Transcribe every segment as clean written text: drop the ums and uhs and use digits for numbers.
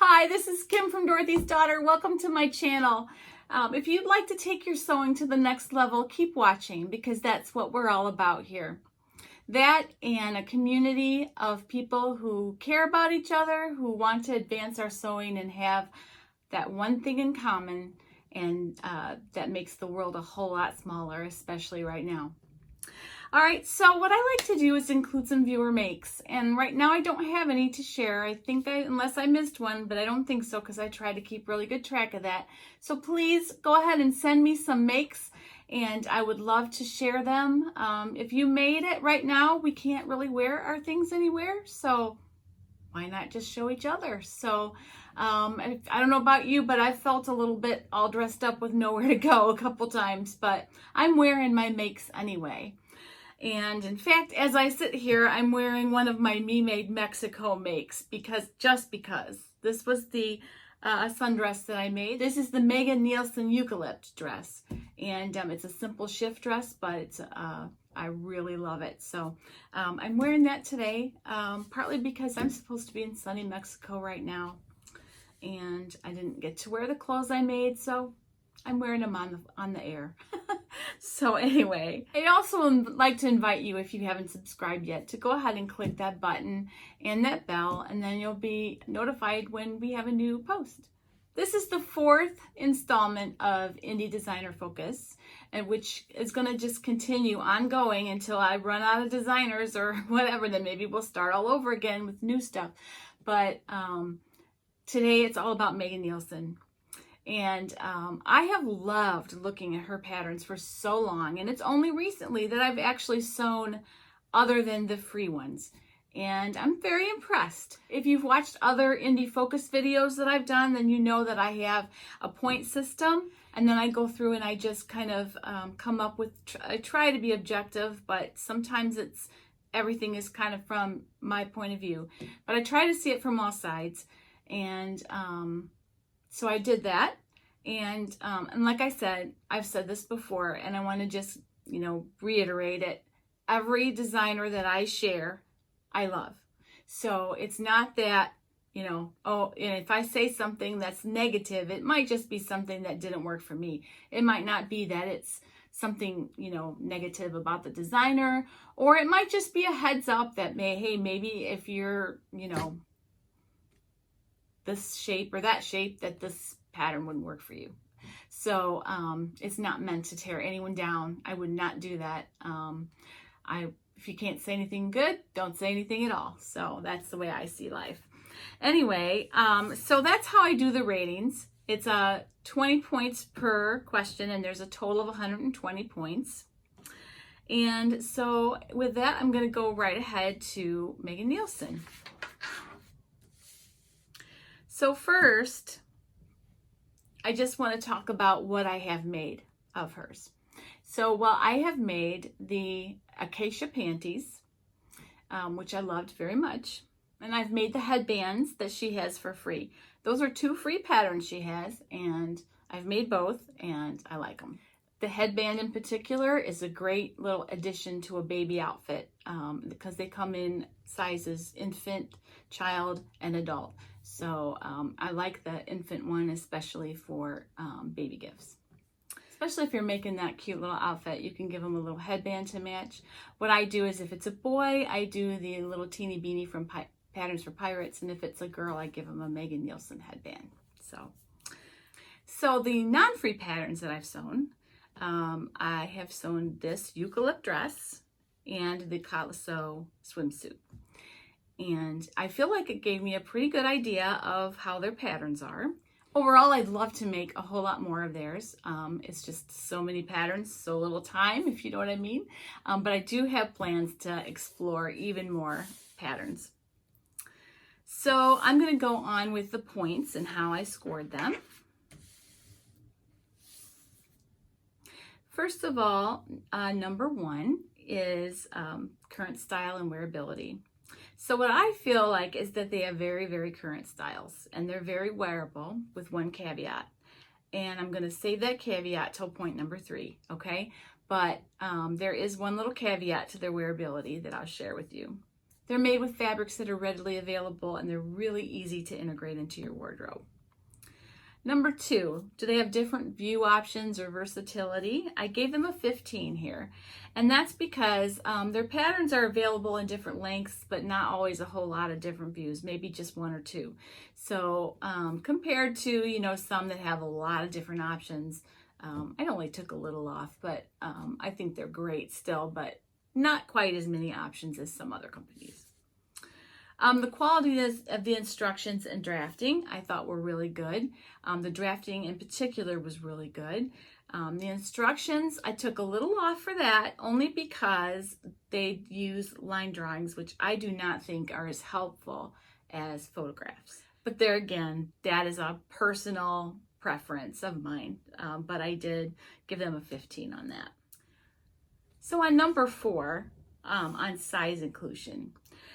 Hi, this is Kim from Dorothy's Daughter. Welcome to my channel. If you'd like to take your sewing to the next level, keep watching because that's what we're all about here. That and a community of people who care about each other, who want to advance our sewing and have that one thing in common, and that makes the world a whole lot smaller, especially right now. All right, so what I like to do is include some viewer makes, and right now I don't have any to share. I think unless I missed one, but I don't think so because I try to keep really good track of that. So please go ahead and send me some makes, and I would love to share them. If you made it right now, we can't really wear our things anywhere, so why not just show each other? So I don't know about you, but I felt a little bit all dressed up with nowhere to go a couple times, but I'm wearing my makes anyway. And in fact, as I sit here, I'm wearing one of my Me Made Mexico makes just because. This was the sundress that I made. This is the Nielsen eucalypt dress. And it's a simple shift dress, but it's I really love it. So I'm wearing that today, partly because I'm supposed to be in sunny Mexico right now. And I didn't get to wear the clothes I made, so I'm wearing them on the air. So anyway, I also like to invite you, if you haven't subscribed yet, to go ahead and click that button and that bell, and then you'll be notified when we have a new post. This is the 4th installment of Indie Designer Focus, and which is going to just continue ongoing until I run out of designers or whatever. Then maybe we'll start all over again with new stuff. But today it's all about Megan Nielsen. And I have loved looking at her patterns for so long, and it's only recently that I've actually sewn other than the free ones, and I'm very impressed. If you've watched other indie focus videos that I've done, then you know that I have a point system, and then I go through and I just kind of come up with, I try to be objective, but sometimes everything is kind of from my point of view, but I try to see it from all sides. And so I did that, and like I said, I've said this before, and I want to just, reiterate it. Every designer that I share, I love. So it's not that, and if I say something that's negative, it might just be something that didn't work for me. It might not be that it's something, negative about the designer, or it might just be a heads up that maybe if you're, this shape or that shape, that this pattern wouldn't work for you. So it's not meant to tear anyone down. I would not do that. If you can't say anything good, don't say anything at all. So that's the way I see life. Anyway, so that's how I do the ratings. It's 20 points per question, and there's a total of 120 points. And so with that, I'm going to go right ahead to Megan Nielsen. So first, I just want to talk about what I have made of hers. So, I have made the acacia panties, which I loved very much. And I've made the headbands that she has for free. Those are 2 free patterns she has, and I've made both, and I like them. The headband in particular is a great little addition to a baby outfit because they come in sizes infant, child, and adult. So I like the infant one, especially for baby gifts. Especially if you're making that cute little outfit, you can give them a little headband to match. What I do is if it's a boy, I do the little teeny beanie from Patterns for Pirates, and if it's a girl, I give them a Megan Nielsen headband. So the non-free patterns that I've sewn, I have sewn this eucalypt dress and the Caliso swimsuit. And I feel like it gave me a pretty good idea of how their patterns are. Overall, I'd love to make a whole lot more of theirs. It's just so many patterns, so little time, if you know what I mean. But I do have plans to explore even more patterns. So I'm going to go on with the points and how I scored them. First of all, number 1 is current style and wearability. So what I feel like is that they have very, very current styles, and they're very wearable with one caveat. And I'm going to save that caveat till point number 3, okay? But there is one little caveat to their wearability that I'll share with you. They're made with fabrics that are readily available, and they're really easy to integrate into your wardrobe. Number 2, do they have different view options or versatility? I gave them a 15 here, and that's because their patterns are available in different lengths, but not always a whole lot of different views, maybe just 1 or 2. So compared to, you know, some that have a lot of different options, I only took a little off, but I think they're great still, but not quite as many options as some other companies. The quality of the instructions and drafting I thought were really good. The drafting in particular was really good. The instructions, I took a little off for that only because they use line drawings, which I do not think are as helpful as photographs. But there again, that is a personal preference of mine, but I did give them a 15 on that. So on number 4, on size inclusion.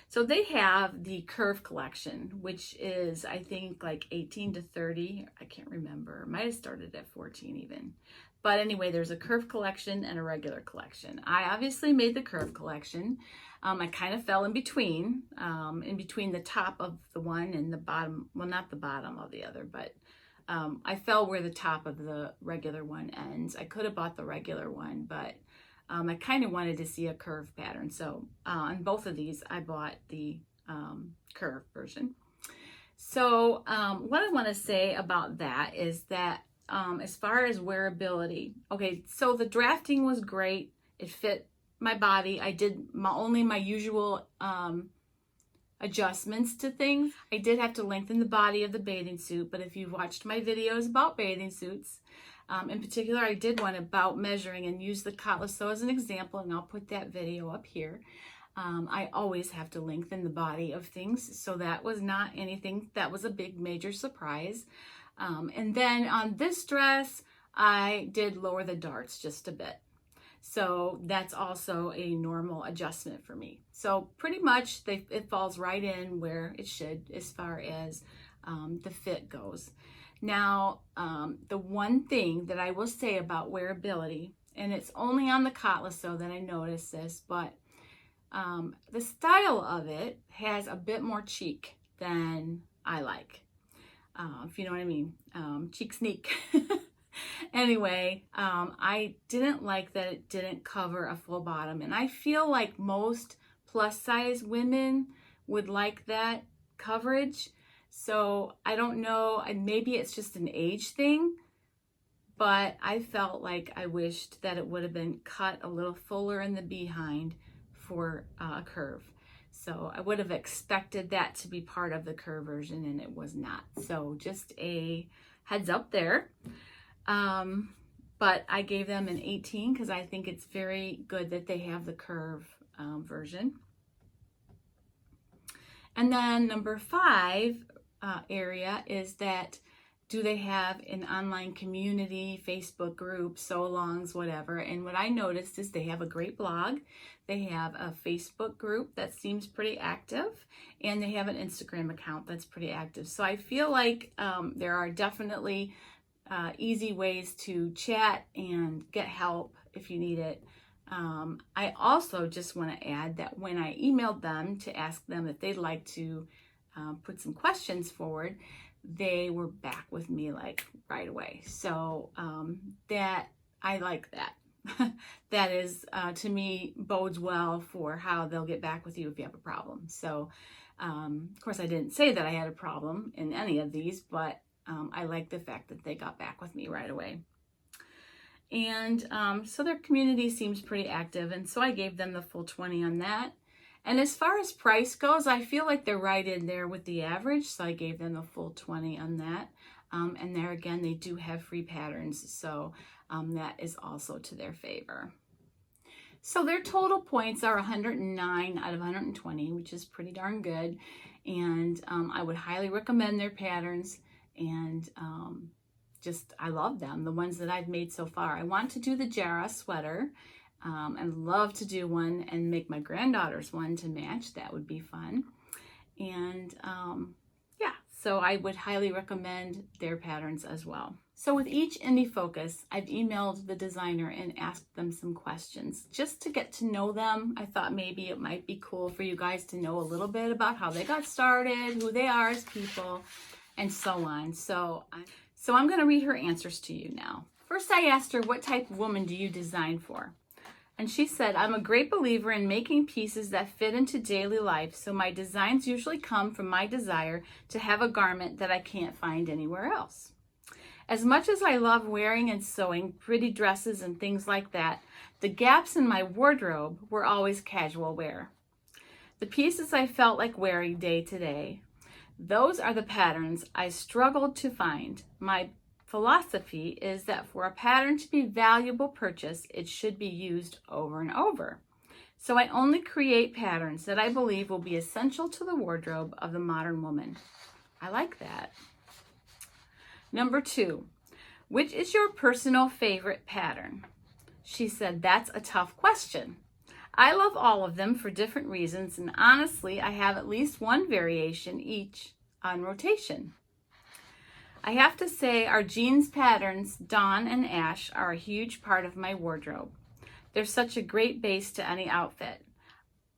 So they have the Curve collection, which is, I think, like 18 to 30. I can't remember. It might have started at 14 even. But anyway, there's a Curve collection and a regular collection. I obviously made the Curve collection. I kind of fell in between the top of the one and the bottom, well, not the bottom of the other, but I fell where the top of the regular one ends. I could have bought the regular one, but I kind of wanted to see a curve pattern. So on both of these, I bought the curve version. So what I want to say about that is that as far as wearability, okay, so the drafting was great. It fit my body. I did only my usual adjustments to things. I did have to lengthen the body of the bathing suit, but if you've watched my videos about bathing suits, in particular, I did one about measuring and use the cotton sew as an example, and I'll put that video up here. I always have to lengthen the body of things, so that was not anything that was a big major surprise. And then on this dress, I did lower the darts just a bit. So that's also a normal adjustment for me. So pretty much it falls right in where it should as far as the fit goes. Now, the one thing that I will say about wearability, and it's only on the cotton sew that I noticed this, but the style of it has a bit more cheek than I like, if you know what I mean, cheek sneak. Anyway, I didn't like that it didn't cover a full bottom, and I feel like most plus size women would like that coverage. So I don't know, maybe it's just an age thing, but I felt like I wished that it would have been cut a little fuller in the behind for a curve. So I would have expected that to be part of the curve version, and it was not. So just a heads up there. But I gave them an 18 because I think it's very good that they have the curve version. And then number 5 area is that do they have an online community, Facebook group, sew-alongs, whatever. And what I noticed is they have a great blog. They have a Facebook group that seems pretty active, and they have an Instagram account that's pretty active. So I feel like there are definitely easy ways to chat and get help if you need it. I also just want to add that when I emailed them to ask them if they'd like to put some questions forward, they were back with me like right away. So that I like that. That is, to me, bodes well for how they'll get back with you if you have a problem. So, of course, I didn't say that I had a problem in any of these, but I like the fact that they got back with me right away. And so their community seems pretty active, and so I gave them the full 20 on that. And as far as price goes, I feel like they're right in there with the average, so I gave them the full 20 on that. And there again, they do have free patterns, so that is also to their favor. So their total points are 109 out of 120, which is pretty darn good. And I would highly recommend their patterns, and I love them, the ones that I've made so far. I want to do the Jara sweater. I'd love to do one and make my granddaughter's one to match. That would be fun. And yeah, so I would highly recommend their patterns as well. So with each indie focus, I've emailed the designer and asked them some questions just to get to know them. I thought maybe it might be cool for you guys to know a little bit about how they got started, who they are as people, and so on. So I'm going to read her answers to you now. First, I asked her, what type of woman do you design for? And she said, I'm a great believer in making pieces that fit into daily life, so my designs usually come from my desire to have a garment that I can't find anywhere else. As much as I love wearing and sewing pretty dresses and things like that, the gaps in my wardrobe were always casual wear. The pieces I felt like wearing day to day, those are the patterns I struggled to find. My philosophy is that for a pattern to be valuable purchase, it should be used over and over. So I only create patterns that I believe will be essential to the wardrobe of the modern woman. I like that. Number 2, which is your personal favorite pattern? She said, that's a tough question. I love all of them for different reasons, and honestly, I have at least one variation each on rotation. I have to say our jeans patterns, Dawn and Ash, are a huge part of my wardrobe. They're such a great base to any outfit.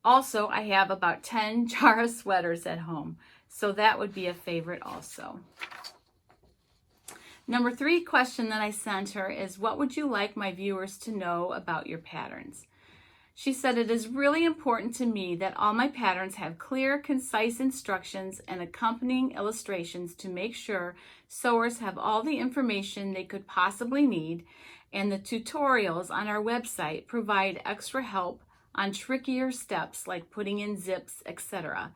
Also, I have about 10 Jara sweaters at home, so that would be a favorite also. Number 3 question that I sent her is, what would you like my viewers to know about your patterns? She said, it is really important to me that all my patterns have clear, concise instructions and accompanying illustrations to make sure sewers have all the information they could possibly need, and the tutorials on our website provide extra help on trickier steps like putting in zips, etc.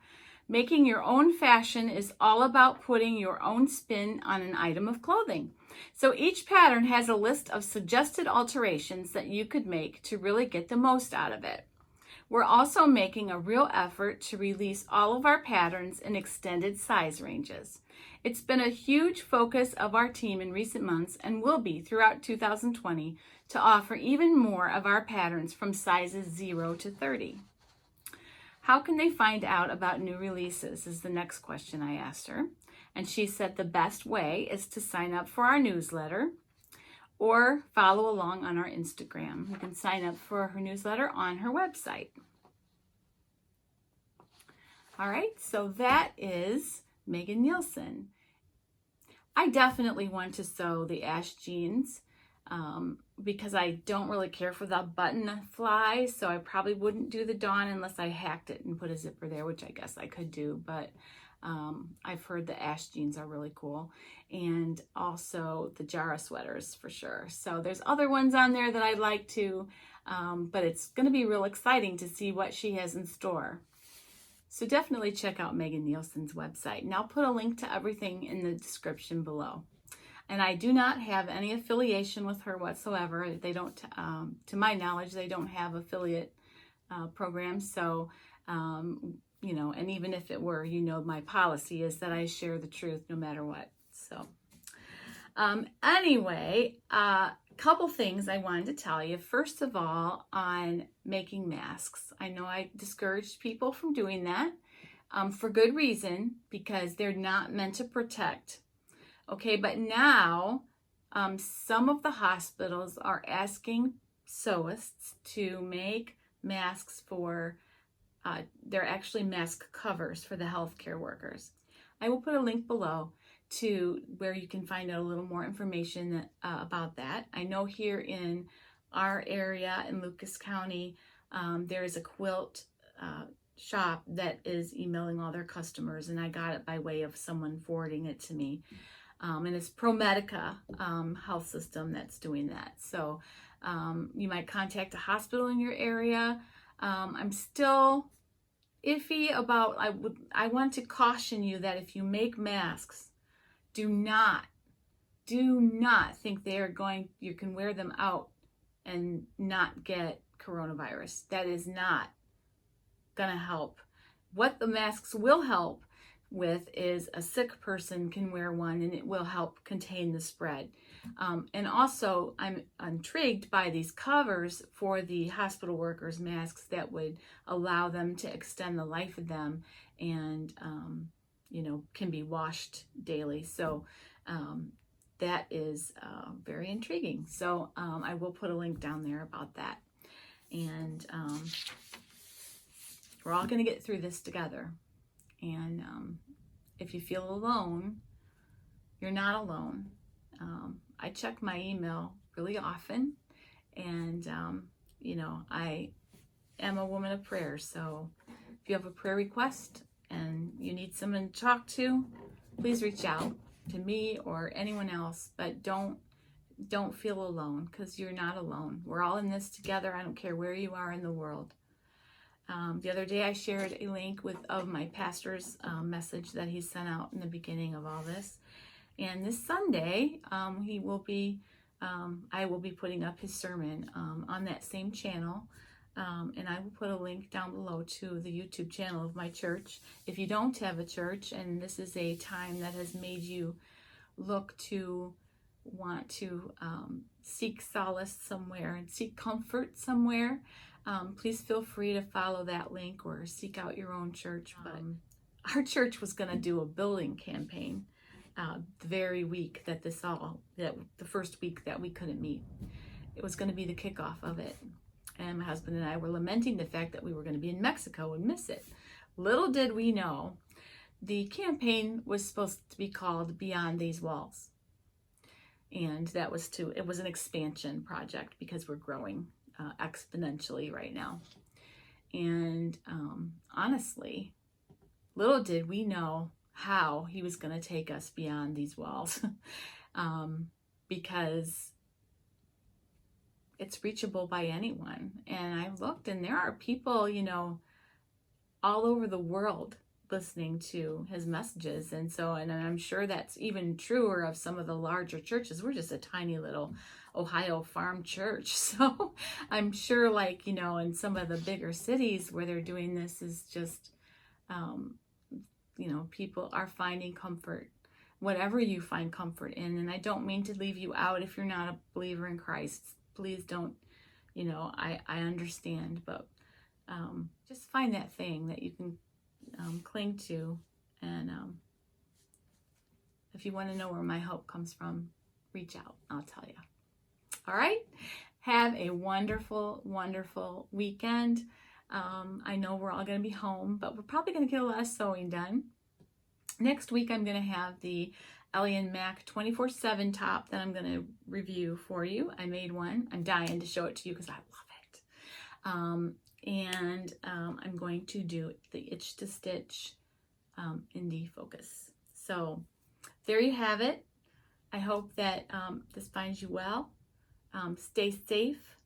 Making your own fashion is all about putting your own spin on an item of clothing. So each pattern has a list of suggested alterations that you could make to really get the most out of it. We're also making a real effort to release all of our patterns in extended size ranges. It's been a huge focus of our team in recent months and will be throughout 2020 to offer even more of our patterns from sizes 0 to 30. How can they find out about new releases is the next question I asked her. And she said the best way is to sign up for our newsletter or follow along on our Instagram. You can sign up for her newsletter on her website. All right, so that is Megan Nielsen. I definitely want to sew the Ash jeans because I don't really care for the button fly, so I probably wouldn't do the Dawn unless I hacked it and put a zipper there, which I guess I could do, but I've heard the Ash jeans are really cool, and also the Jara sweaters for sure. So there's other ones on there that I'd like to, but it's going to be real exciting to see what she has in store. So definitely check out Megan Nielsen's website, and I'll put a link to everything in the description below. And I do not have any affiliation with her whatsoever. They don't, to my knowledge, they don't have affiliate programs. So, you know, and even if it were, you know, my policy is that I share the truth no matter what. So, anyway, couple things I wanted to tell you. First of all, on making masks. I know I discouraged people from doing that for good reason, because they're not meant to protect. Okay, but now some of the hospitals are asking sewists to make masks for, they're actually mask covers for the healthcare workers. I will put a link below to where you can find out a little more information about that. I know here in our area in Lucas County, there is a quilt shop that is emailing all their customers, and I got it by way of someone forwarding it to me. And it's ProMedica health system that's doing that. So you might contact a hospital in your area. I'm still iffy about, I want to caution you that if you make masks, do not think they are going, you can wear them out and not get coronavirus. That is not going to help. What the masks will help with is a sick person can wear one, and it will help contain the spread. And also, I'm intrigued by these covers for the hospital workers' masks that would allow them to extend the life of them, and you know, can be washed daily. So that is very intriguing. So I will put a link down there about that. And we're all going to get through this together. And if you feel alone, you're not alone. I check my email really often, and you know, I am a woman of prayer. So if you have a prayer request and you need someone to talk to, please reach out to me or anyone else. But don't feel alone, because you're not alone. We're all in this together. I don't care where you are in the world. The other day I shared a link of my pastor's message that he sent out in the beginning of all this. And this Sunday, I will be putting up his sermon on that same channel. And I will put a link down below to the YouTube channel of my church. If you don't have a church, and this is a time that has made you look to want to seek solace somewhere and seek comfort somewhere, please feel free to follow that link or seek out your own church. But our church was going to do a building campaign the very week that the first week that we couldn't meet. It was going to be the kickoff of it. And my husband and I were lamenting the fact that we were going to be in Mexico and miss it. Little did we know, the campaign was supposed to be called Beyond These Walls. And it was an expansion project, because we're growing exponentially right now. And honestly, little did we know how he was going to take us beyond these walls, because it's reachable by anyone. And I looked, and there are people, you know, all over the world listening to his messages. And I'm sure that's even truer of some of the larger churches. We're just a tiny little Ohio farm church. So I'm sure, like, you know, in some of the bigger cities where they're doing this is just, you know, people are finding comfort, whatever you find comfort in. And I don't mean to leave you out if you're not a believer in Christ. Please don't, you know, I understand, but just find that thing that you can cling to. And if you want to know where my help comes from, reach out. I'll tell you. All right. Have a wonderful, wonderful weekend. I know we're all going to be home, but we're probably going to get a lot of sewing done. Next week, I'm going to have the Ellie Mac 24/7 top that I'm going to review for you. I made one. I'm dying to show it to you because I love it. I'm going to do the Itch to Stitch Indie Focus. So there you have it. I hope that this finds you well. Stay safe,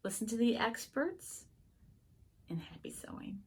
listen to the experts, and happy sewing.